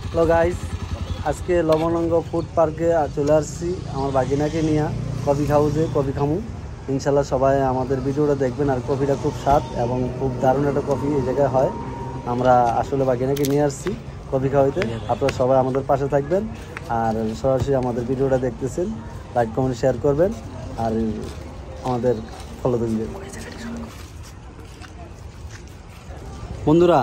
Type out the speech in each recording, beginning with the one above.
Hello guys, আজকে লবণাঙ্গ food পার্কে চলে আসছি আমার বাগিনাকে নিয়ে কফি হাউসে কফি খামু। ইনশাল্লাহ সবাই আমাদের ভিডিওটা দেখবেন। আর কফিটা খুব স্বাদ এবং খুব দারুণ একটা কফি এই জায়গায় হয়। আমরা আসলে বাগিনাকে নিয়ে আসছি কফি খাওয়াইতে। আপনারা সবাই আমাদের পাশে থাকবেন আর সরাসরি আমাদের ভিডিওটা দেখতেছেন, লাইক কমেন্ট শেয়ার করবেন আর আমাদের ফলো দিবেন। বন্ধুরা,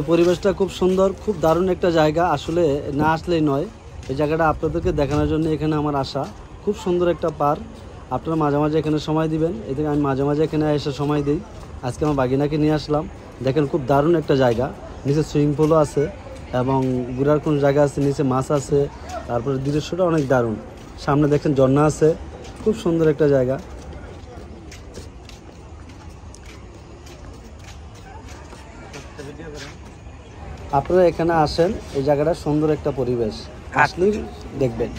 পরিবেশটা খুব সুন্দর, খুব দারুণ একটা জায়গা। আসলে না আসলেই নয়, এই জায়গাটা আপনাদেরকে দেখানোর জন্য এখানে আমার আসা। খুব সুন্দর একটা পার্ক, আপনারা মাঝে মাঝে এখানে সময় দিবেন। এদিকে আমি মাঝে মাঝে এখানে এসে সময় দিই। আজকে আমার বাগিনাকে নিয়ে আসলাম। দেখেন খুব দারুণ একটা জায়গা, নিচে সুইমিং পুলও আছে এবং ঘোরার কোনো জায়গা আছে, নিচে মাছ আছে। তারপরে দৃশ্যটা অনেক দারুণ, সামনে দেখেন ঝর্ণা আছে, খুব সুন্দর একটা জায়গা। আপনারা এখানে আসেন, এই জায়গাটা সুন্দর একটা পরিবেশ, আসলেই দেখবেন।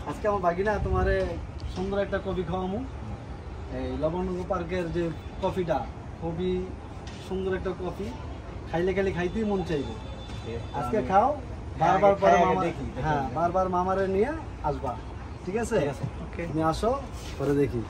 আজকে আমার বাগিনা তোমার সুন্দর একটা কফি খাওয়ামু। এই লবণাঙ্গ পার্কের যে কফিটা খুবই সুন্দর একটা কফি, খাইলে খালি খাইতেই মন চাইবে। আজকে খাও, বারবার পরে হ্যাঁ বারবার মামারে নিয়ে আসবা, ঠিক আছে? তুমি আসো, পরে দেখি।